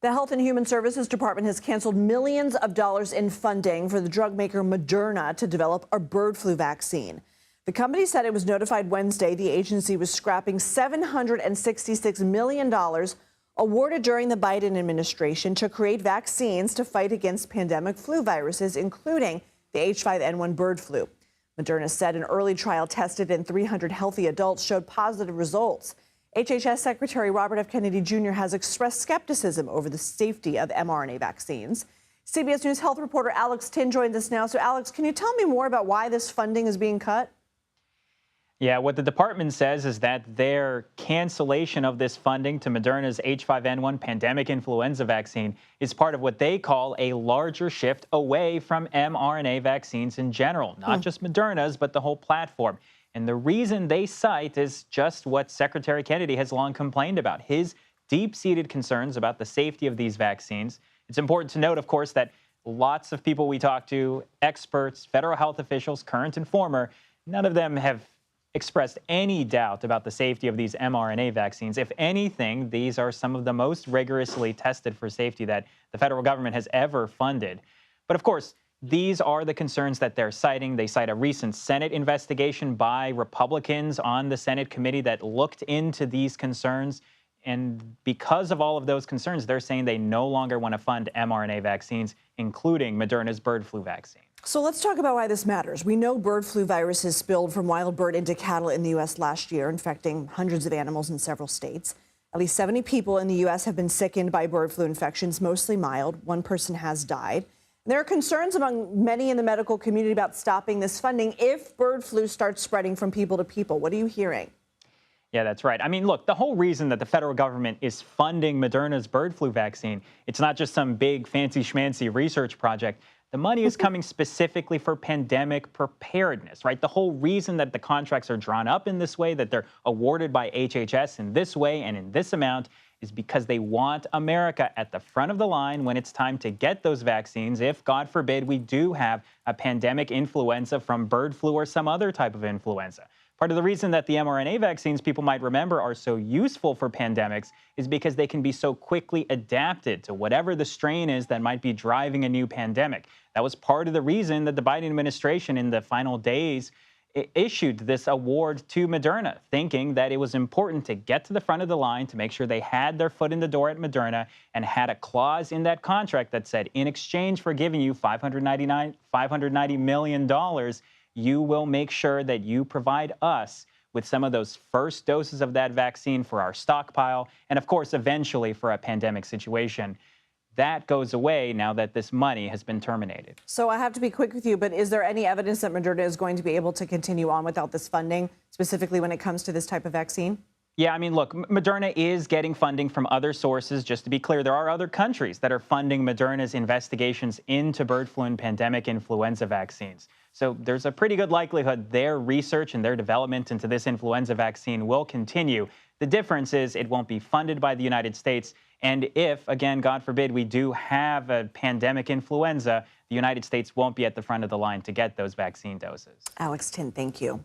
The Health and Human Services Department has canceled millions of dollars in funding for the drug maker Moderna to develop a bird flu vaccine. The company said it was notified Wednesday the agency was scrapping $766 million awarded during the Biden administration to create vaccines to fight against pandemic flu viruses, including the H5N1 bird flu. Moderna said an early trial tested in 300 healthy adults showed positive results. HHS Secretary Robert F. Kennedy Jr. has expressed skepticism over the safety of mRNA vaccines. CBS News health reporter Alex Tin joins us now. So, Alex, can you tell me more about why this funding is being cut? Yeah, what the department says is that their cancellation of this funding to Moderna's H5N1 pandemic influenza vaccine is part of what they call a larger shift away from mRNA vaccines in general, not just Moderna's, but the whole platform. And the reason they cite is just what Secretary Kennedy has long complained about, his deep-seated concerns about the safety of these vaccines. It's important to note, of course, that lots of people we talk to, experts, federal health officials, current and former, none of them have expressed any doubt about the safety of these mRNA vaccines. If anything, these are some of the most rigorously tested for safety that the federal government has ever funded. But of course, these are the concerns that they're citing. They cite a recent Senate investigation by Republicans on the Senate committee that looked into these concerns. And because of all of those concerns, they're saying they no longer want to fund mRNA vaccines, including Moderna's bird flu vaccine. So let's talk about why this matters. We know bird flu viruses spilled from wild bird into cattle in the U.S. last year, infecting hundreds of animals in several states. At least 70 people in the U.S. have been sickened by bird flu infections, mostly mild. One person has died. There are concerns among many in the medical community about stopping this funding if bird flu starts spreading from people to people. What are you hearing? Yeah, that's right. I mean, look, the whole reason that the federal government is funding Moderna's bird flu vaccine, it's not just some big fancy schmancy research project. The money is coming specifically for pandemic preparedness, right? The whole reason that the contracts are drawn up in this way, that they're awarded by HHS in this way and in this amount, is because they want America at the front of the line when it's time to get those vaccines. If, God forbid, we do have a pandemic influenza from bird flu or some other type of influenza. Part of the reason that the mRNA vaccines, people might remember, are so useful for pandemics is because they can be so quickly adapted to whatever the strain is that might be driving a new pandemic. That was part of the reason that the Biden administration in the final days issued this award to Moderna, thinking that it was important to get to the front of the line to make sure they had their foot in the door at Moderna and had a clause in that contract that said, in exchange for giving you $590 million, you will make sure that you provide us with some of those first doses of that vaccine for our stockpile, and of course, eventually for a pandemic situation. That goes away now that this money has been terminated. So I have to be quick with you, but is there any evidence that Moderna is going to be able to continue on without this funding, specifically when it comes to this type of vaccine? Yeah, I mean, look, Moderna is getting funding from other sources. Just to be clear, there are other countries that are funding Moderna's investigations into bird flu and pandemic influenza vaccines. So there's a pretty good likelihood their research and their development into this influenza vaccine will continue. The difference is it won't be funded by the United States. And if, again, God forbid, we do have a pandemic influenza, the United States won't be at the front of the line to get those vaccine doses. Alex Tin, thank you.